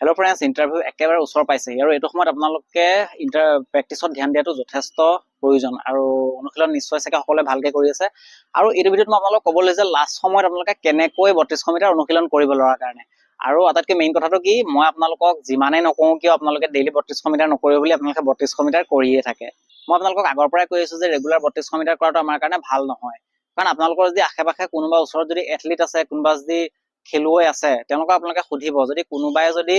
Hello' friends, interview একেবাৰে ওচৰ পাইছেহি আৰু এইটো সময়ত আপোনালোকে প্ৰেক্টিছত ধ্যান দিয়াটো যথেষ্ট প্ৰয়োজন আৰু অনুশীলন নিশ্চয় চাগে সকলোৱে ভালকে কৰি আছে। আৰু এইটো ভিডিঅ'ত মই আপোনালোকক ক'বলৈ যে লাষ্ট সময়ত আপোনালোকে কেনেকৈ 32শ মিটাৰ অনুশীলন কৰিব লগাৰ কাৰণে। আৰু আটাইতকৈ মেইন কথাটো কি, মই আপোনালোকক যিমানেই নকওঁ কিয় আপোনালোকে ডেইলি 32শ মিটাৰ নকৰিব বুলি আপোনালোকে 32শ মিটাৰ কৰিয়ে থাকে। মই আপোনালোকক আগৰ পৰাই কৈ আছো যে ৰেগুলাৰ 32শ মিটাৰ কৰাটো আমাৰ কাৰণে ভাল নহয়। কাৰণ আপোনালোকৰ যদি আশে পাশে কোনোবা ওচৰত যদি এথলিট আছে, কোনোবা যদি খেলুৱৈ আছে, তেওঁলোকক আপোনালোকে সুধিব, যদি কোনোবাই যদি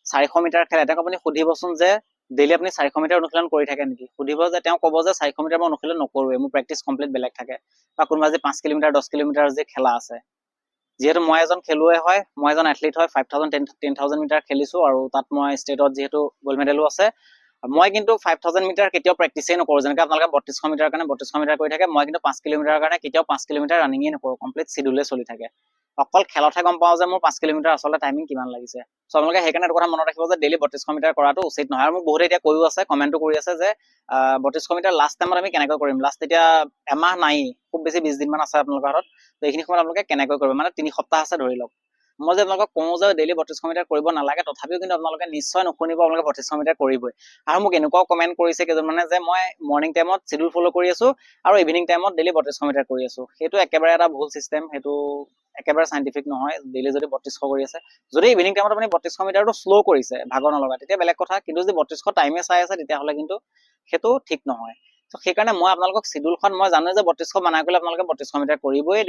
400 মিটাৰ খেলে তেওঁক আপুনি সুধিবচোন যে ডেইলি আপুনি 400 মিটাৰ অনুশীলন কৰি থাকে নেকি। সুধিব যে তেওঁ ক'ব যে 400 মিটাৰ মই অনুশীলন নকৰোৱে, মোৰ প্ৰেক্টিচ কমপ্লিট বেলেগ থাকে। বা কোনোবা যে 5 কিলোমিটাৰ 10 কিলোমিটাৰ যে খেলা আছে, যিহেতু মই এজন খেলুৱৈ হয়, মই এজন এথলিট হয়, 5000 10,000 মিটাৰ খেলিছো আৰু তাত মই ষ্টেটত যিহেতু গ'ল্ড মেডেলো আছে। মই কিন্তু 5000 মিটাৰ কেতিয়াও প্ৰেক্টিছেই নকৰোঁ। যেনেকৈ আপোনালোকে 32শ মিটাৰৰ কাৰণে 32শ মিটাৰ কৰি থাকে, মই কিন্তু 5 কিলোমিটাৰৰ কাৰণে কেতিয়াও 5 কিলোমিটাৰ ৰানিঙেই নকৰোঁ। কমপ্লিট চিডিউলে চলি থাকে। অকল খেলতহে গম পাওঁ যে মোৰ 5 কিলোমিটাৰ আচলতে টাইমিং কিমান লাগিছে। চ' আপোনালোকে সেইকাৰণে এইটো কথা মনত ৰাখিব যে ডেইলি 32শ মিটাৰ কৰাটো উচিত নহয়। আৰু মোক বহুতে এতিয়া কৈও আছে, কমেণ্টো কৰি আছে যে 32শ মিটাৰ লাষ্ট টাইমত আমি কেনেকৈ কৰিম। লাষ্ট এতিয়া এমাহ নাই, খুব বেছি 20 দিনমান আছে আপোনালোকৰ হাতত। তো এইখিনি সময়ত আপোনালোকে কেনেকৈ কৰিব, মানে 3 সপ্তাহ আছে ধৰি লওক। মই যে আপোনালোকক কওঁ যে ডেইলি 32শ মিটাৰ কৰিব নালাগে, তথাপিও কিন্তু আপোনালোকে নিশ্চয় নুশুনিব, আপোনালোকে 32শ মিটাৰ কৰিবই। আৰু মোক এনেকুৱাও কমেণ্ট কৰিছে কেইজনমানে যে মই মৰ্ণিং টাইমত চিডিউল ফ'ল' কৰি আছো আৰু ইভিনিং টাইমত ডেইলি 32শ মিটাৰ কৰি আছো। সেইটো একেবাৰে এটা ভুল চিষ্টেম, সেইটো একেবাৰে চাইণ্টিফিক নহয়। ডেইলি যদি 32শ কৰি আছে, যদি ইভিনিং টাইমত আপুনি 32শ মিটাৰটো শ্ল' কৰিছে ভাগৰ নলগা, তেতিয়া বেলেগ কথা। কিন্তু যদি 32শ টাইমে চাই আছে, তেতিয়াহ'লে কিন্তু সেইটো ঠিক নহয়। ত' সেইকাৰণে মই আপোনালোকক চিডিউলখন, মই জানো যে 32শ মানা কৰিলে আপোনালোকে 32শ মিটাৰ কৰিবই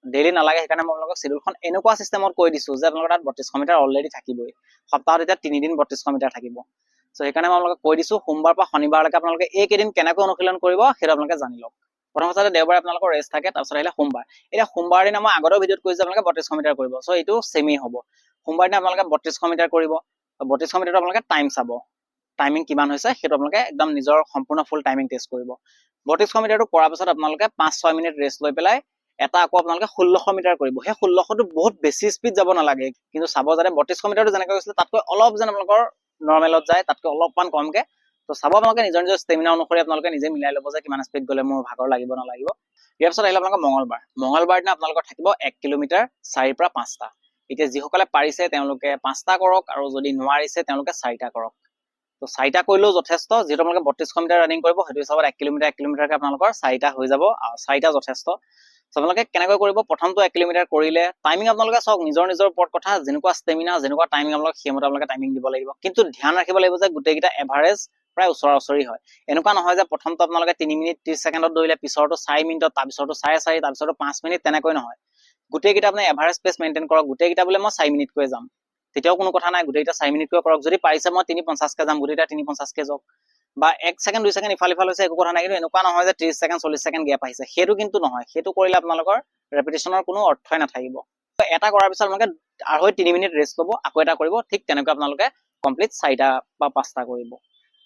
ডেইলি নালাগে। সেইকাৰণে মই আপোনালোকক চিডিউলখন এনেকুৱা চিষ্টেমত কৈ দিছো যে আপোনালোকৰ তাত 32শ মিটাৰ অলৰেডি থাকিবই। সপ্তাহত এতিয়া 3 দিন 32শ মিটাৰ থাকিব। চ' সেইকাৰণে মই আপোনালোকক কৈ দিছো, সোমবাৰ পৰা শনিবাৰলৈকে আপোনালোকে এইকেইদিন কেনেকৈ অনুশীলন কৰিব সেইটো আপোনালোকে জানি লওক। প্ৰথম কথা, দেওবাৰে আপোনালোকৰ ৰেষ্ট থাকে, তাৰপিছত আহিলে সোমবাৰ। এতিয়া সোমবাৰ দিনা মই আগতেও ভিডিঅ'ত কৈছো আপোনালোকে 32শ মিটাৰ কৰিব। চ' এইটো চেমেই হ'ব। সোমবাৰ দিনা আপোনালোকে 32শ মিটাৰ কৰিব। 32শ মিটাৰটো আপোনালোকে টাইম চাব, টাইমিং কিমান হৈছে সেইটো আপোনালোকে একদম নিজৰ সম্পূৰ্ণ ফুল টাইমিং টেষ্ট কৰিব। 32শ মিটাৰটো কৰাৰ পিছত আপোনালোকে 5-6 মিনিট ৰেষ্ট লৈ পেলাই এটা আকৌ আপোনালোকে 1600 মিটাৰ কৰিব। সেই 1600টো বহুত বেছি স্পীড যাব নালাগে, কিন্তু চাব যাতে 32শ মিটাৰটো যেনেকৈ গৈছিলে তাতকৈ অলপ যেন আপোনালোকৰ নৰ্মেলত যায়, তাতকৈ অলপমান কমকে। তো চাব আপোনালোকে নিজৰ নিজৰ ষ্টেমিনা অনুসৰি আপোনালোকে নিজে মিলাই ল'ব যে কিমান স্পীড গ'লে মোৰ ভাগৰ লাগিব নালাগিব। ইয়াৰ পিছত আহিলে আপোনালোকৰ মঙলবাৰ দিনা আপোনালোকৰ থাকিব 1 কিলোমিটাৰ 4ৰ পৰা 5টা। এতিয়া যিসকলে পাৰিছে তেওঁলোকে 5টা কৰক, আৰু যদি নোৱাৰিছে তেওঁলোকে 4টা কৰক। তো 4টা কৰিলেও যথেষ্ট। যিহেতু আপোনালোকে 32শ মিটাৰ ৰানিং কৰিব, সেইটো হিচাপত 1 কিলোমিটাৰকে আপোনালোকৰ 4টা হৈ যাব। 4টা যথেষ্ট। আপোনালোকে কেনেকৈ কৰিব, প্ৰথমটো 1 কিলোমিটাৰ কৰিলে টাইমিং আপোনালোকে চাওক, নিজৰ ওপৰত কথা। যেনেকুৱা ষ্টেমিনা, যেনেকুৱা টাইমিং আপোনালোকে সেইমতে আপোনালোকে টাইমিং দিব লাগিব। কিন্তু ধ্যান ৰাখিব লাগিব যে গোটেইকেইটা এভাৰেজ প্ৰায় ওচৰা-ওচৰি হয়। এনেকুৱা নহয় যে প্ৰথমটো আপোনালোকে 3 মিনিট 30 ছেকেণ্ডত দৌৰিলে, পিছৰটো 4 মিনিটত, তাৰপিছৰটো 4.5, তাৰপিছৰটো 5 মিনিট, তেনেকৈ নহয়। গোটেইকেইটা আপুনি এভাৰেজ পেচ মেইনটেইন কৰক। গোটেইকেইটা বোলে মই 4 মিনিটকৈ যাম, তেতিয়াও কোনো কথা নাই, গোটেইকেইটা 4 মিনিটকৈ কৰক। যদি পাৰিছে মই 3:50কে যাম, গোটেইকেইটা 3:50কে যাওক। বা 1 ছেকেণ্ড 2 ছেকেণ্ড ইফাল হৈছে একো কথা নাই, কিন্তু এনেকুৱা নহয় যে 30 ছেকেণ্ড 40 ছেকেণ্ড গেপ আহিছে, সেইটো কিন্তু নহয়। সেইটো কৰিলে আপোনালোকৰ ৰেপিটেশ্যনৰ কোনো অৰ্থই নাথাকিব। এটা কৰাৰ পিছত আপোনালোকে আৰু 3 মিনিট ৰেষ্ট ল'ব, আকৌ এটা কৰিব। ঠিক তেনেকৈ আপোনালোকে কমপ্লিট 4টা বা 5টা কৰিব।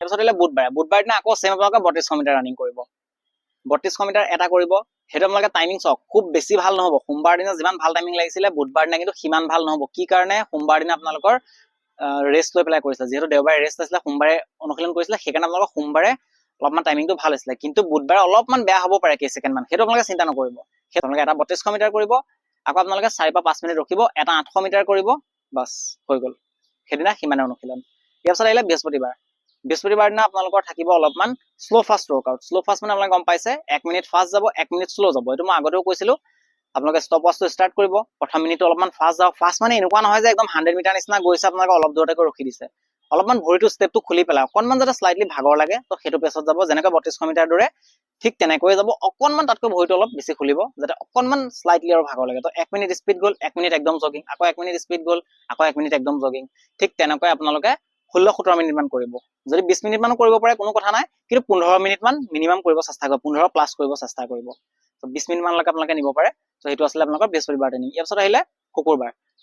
তাৰপিছত আহিলে বুধবাৰ দিনা আকৌ চেম আপোনালোকে 32শ মিটাৰ ৰানিং কৰিব। 32শ মিটাৰ এটা কৰিব। সেইটো আপোনালোকে টাইমিং চাওক, খুব বেছি ভাল নহ'ব। সোমবাৰ দিনা যিমান ভাল টাইমিং লাগিছিলে, বুধবাৰ দিনা কিন্তু সিমান ভাল নহ'ব। কি কাৰণে, সোমবাৰ দিনা আপোনালোকৰ ৰেষ্ট লৈ পেলাই কৰিছিলে। যিহেতু দেওবাৰে ৰেষ্ট আছিলে, সোমবাৰে অনুশীলন কৰিছিলে, সেইকাৰণে আপোনালোকৰ সোমবাৰে অলপমান টাইমিংটো ভাল হৈছিলে। কিন্তু বুধবাৰে অলপমান বেয়া হ'ব পাৰে, কেইছেকেণ্ডমান, সেইটো আপোনালোকে চিন্তা নকৰিব। সেইটো আপোনালোকে এটা 32শ মিটাৰ কৰিব, আকৌ আপোনালোকে 4 পৰা 5 মিনিট ৰখিব, এটা 800 মিটাৰ কৰিব, বাছ হৈ গ'ল। সেইদিনা সিমানে অনুশীলন। ইয়াৰ পিছত আহিলে বৃহস্পতিবাৰ দিনা আপোনালোকৰ থাকিব অলপমান slow' fast workout. Slow' fast মানে আপোনালোকে গম পাইছে, 1 মিনিট ফাষ্ট যাব, 1 মিনিট শ্ল' যাব। এইটো মই আগতেও কৈছিলো। আপোনালোকে ষ্টপ ৱাচটো ষ্টাৰ্ট কৰিব। প্ৰথম মিনিটটো অলপমান ফাষ্ট যাওক। ফাষ্ট মানে এনেকুৱা নহয় যে একদম 100 মিটাৰ নিচিনা গৈছে, আপোনালোকে অলপ দূৰতে ৰখি দিছে। অলপমান ভৰিটো ষ্টেপটো খুলি পেলাই অকণমান যাতে শ্লাইটলি ভাগৰ লাগে, তো সেইটো পেছত যাব। যেনেকৈ 32শ মিটাৰ দৌৰে ঠিক তেনেকৈয়ে যাব। অকণমান তাতকৈ ভৰিটো অলপ বেছি খুলিব, যাতে অকণমান শ্লাইটলি আৰু ভাগৰ লাগে। তো 1 মিনিট স্পীড গ'ল, 1 মিনিট একদম জগিং, আকৌ 1 মিনিট স্পীড গ'ল, আকৌ 1 মিনিট একদম জগিং। ঠিক তেনেকৈ আপোনালোকে 16-17 মিনিটমান কৰিব। যদি 20 মিনিটমানো কৰিব পাৰে কোনো কথা নাই, কিন্তু 15 মিনিটমান মিনিমাম কৰিব চেষ্টা কৰিব, 15 প্লাছ কৰিব চেষ্টা কৰিব। তো 20 মিনিটমানলৈকে আপোনালোকে নিব পাৰে। তো সেইটো আছিলে আপোনালোকৰ বৃহস্পতিবাৰ ট্ৰেইনিং। ইয়াৰ পিছত আহিলে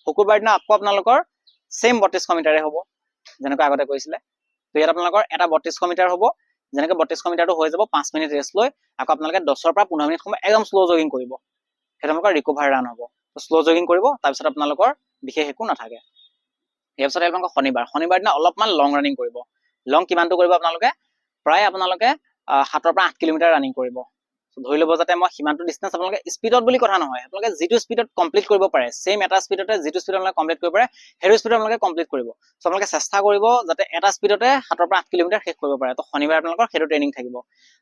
শুকুৰবাৰ দিনা আকৌ আপোনালোকৰ চেম 32শ মিটাৰে হ'ব, যেনেকৈ আগতে কৰিছিলে। তো ইয়াত আপোনালোকৰ এটা 32শ মিটাৰ হ'ব। যেনেকৈ 32শ মিটাৰটো হৈ যাব, 5 মিনিট ৰেষ্ট লৈ আকৌ আপোনালোকে 10 পৰা 15 মিনিট সময় একদম শ্ল' জগিং কৰিব। সেইটো আপোনালোকৰ ৰিকভাৰ ৰান হ'ব। তো শ্ল' জগিং কৰিব, তাৰপিছত আপোনালোকৰ বিশেষ একো নাথাকে। ইয়াৰ পিছত আপোনালোকৰ শনিবাৰ দিনা অলপমান লং ৰানিং কৰিব। লং কিমানটো কৰিব আপোনালোকে, প্ৰায় আপোনালোকে 7 পৰা 8 কিলোমিটাৰ ৰানিং কৰিব। ধৰি ল'ব যাতে মই সিমানটো ডিষ্টেন্স আপোনালোকে স্পীডত বুলি কথা নহয়, আপোনালোকে যিটো স্পীডত কমপ্লিট কৰিব পাৰে, সেম এটা স্পীডতে যিটো স্পীডত আপোনালোকে কমপ্লিট কৰিব পাৰে সেইটো স্পীডত আপোনালোকে কমপ্লিট কৰিব। সো আপোনালোকে চেষ্টা কৰিব যাতে এটা স্পীডতে 7 পৰা 8 কিলোমিটাৰ শেষ কৰিব পাৰে। তো শনিবাৰে আপোনালোকৰ সেইটো ট্ৰেইনিং থাকিব।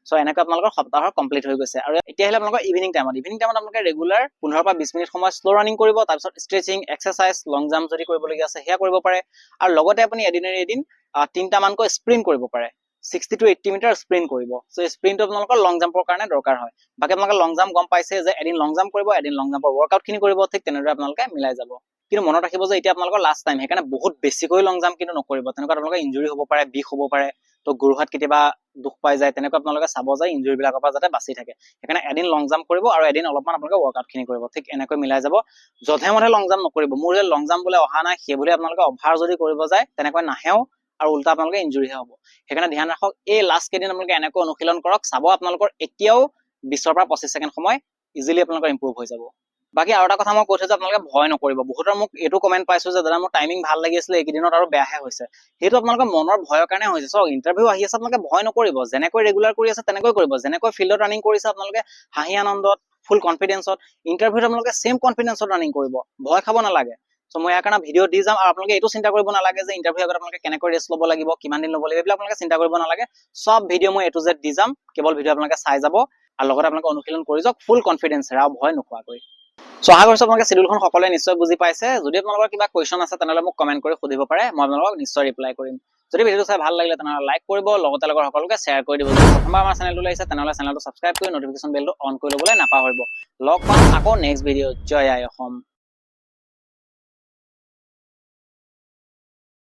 সো এনেকৈ আপোনালোকৰ সপ্তাহৰ কমপ্লিট হৈ গৈছে। আৰু এতিয়া আহিলে আপোনালোকৰ ইভিনিং টাইমত আপোনালোকে ৰেগুলাৰ 15 পৰা 20 মিনিট সময় স্লো ৰানিং কৰিব, তাৰপিছত ষ্ট্ৰেচিং, এক্সাৰচাইজ, লং জাম্প যদি কৰিবলগীয়া আছে সেয়া কৰিব পাৰে। আৰু লগতে আপুনি এদিন 3টা মানকৈ স্প্ৰিণ্ট কৰিব পাৰে, 60 to 80 মিটাৰ স্প্ৰিণ্ট কৰিব। সো স্প্ৰিণ্টটো আপোনালোকৰ লং জাম্পৰ কাৰণে দৰকাৰ হয়। বাকী আপোনালোকে লং জাম্প গম পাইছে যে এদিন লং জাম্প কৰিব, এদিন লং জাম্পৰ ৱৰ্কআউট খিনি কৰিব, ঠিক তেনেদৰে আপোনালোকে মিলাই যাব। কিন্তু মনত ৰাখিব যে এতিয়া আপোনালোকৰ লাষ্ট টাইম, সেইকাৰণে বহুত বেছিকৈ লং জাম্প কিন্তু নকৰিব। তেনেকুৱা আপোনালোকৰ ইঞ্জুৰি হ'ব পাৰে, বিষ হ'ব পাৰে, তো গুৰুহাত কেতিয়াবা দুখ পাই যায়, তেনেকুৱা আপোনালোকে চাব যে ইঞ্জুৰি বিলাকৰ পৰা যাতে বাচি থাকে। সেইকাৰণে এদিন লং জাম্প কৰিব আৰু এদিন অলপমান আপোনালোকে ৱৰ্কআউট খিনি কৰিব, ঠিক এনেকৈ মিলাই যাব। যধে মধে লং জাম্প নকৰিব। মোৰ যে লং জাম্প বোলে অহা নাই সেই বুলি আপোনালোকে অভাৰ যদি কৰিব যায় তেনেকৈ নাহেও, আৰু উল্টা আপোনালোকে ইঞ্জুৰিহে হ'ব। সেইকাৰণে ধ্যান ৰাখক, এই লাষ্ট কেইদিন আপোনালোকে এনেকৈ অনুশীলন কৰক, চাব আপোনালোকৰ এতিয়াও 20 পৰা 25 ছেকেণ্ড সময় ইজিলি আপোনালোকৰ ইম্প্ৰুভ হৈ যাব। বাকী আৰু এটা কথা মই কৈ থৈছো, আপোনালোকে ভয় নকৰিব। বহুতৰ মোক এইটো কমেণ্ট পাইছো যে দাদা মোৰ টাইমিং ভাল লাগি আছিলে, এইকেইদিনত আৰু বেয়াহে হৈছে। সেইটো আপোনালোকৰ মনৰ ভয়ৰ কাৰণে হৈছে। চাওক, ইণ্টাৰভিউ আহি আছে, আপোনালোকে ভয় নকৰিব। যেনেকৈ ৰেগুলাৰ কৰি আছে তেনেকৈ কৰিব, যেনেকৈ ফিল্ডত ৰানিং কৰিছে আপোনালোকে হাঁহি আনন্দত, ফুল কনফিডেন্সত, ইণ্টাৰভিউত আপোনালোকে সেম কনফিডেন্সত ৰানিং কৰিব, ভয় খাব নালাগে। সো মই ইয়াৰ কাৰণে ভিডিঅ' দি যাম, আৰু আপোনালোকে এইটো চিন্তা কৰিব নালাগে যে ইণ্টাৰভিউ আগত আপোনালোকে কেনেকৈ ৰেষ্ট ল'ব লাগিব, কিমান দিন ল'ব লাগিব, এইবিলাক আপোনালোকে চিন্তা কৰিব নালাগে। সব ভিডিঅ' মই A to Z দি যাম, কেৱল ভিডিঅ' আপোনালোকে চাই যাব, আৰু লগতে আপোনালোকে অনুশীলন কৰি যাওক ফুল কনফিডেন্সেৰে আৰু ভয় নোখোৱাকৈ। সো আশা কৰিছো আপোনালোকে শিডিউলখন সকলোৱে নিশ্চয় বুজি পাইছে। যদি আপোনালোকৰ কিবা কুৱেশ্যন আছে তেনেহ'লে মোক কমেণ্ট কৰি সুধিব পাৰে, মই আপোনালোকক নিশ্চয় ৰিপ্লাই কৰিম। যদি ভিডিঅ'টো চাই ভাল লাগিলে তেনেহ'লে লাইক কৰিব, লগতে লগৰ সকলোকে শ্বেয়াৰ কৰি দিব। যদি প্ৰথমবাৰ আমাৰ চেনেলটো আহিছে তেনেহ'লে চেনেলটো ছাবস্ক্ৰাইব কৰি নটিফিকেশ্যন বেলটো অন কৰি ল'বলৈ নাপাহৰিব। লগ পাম আকৌ নেক্সট ভিডিঅ'ত। জয় আই অসম।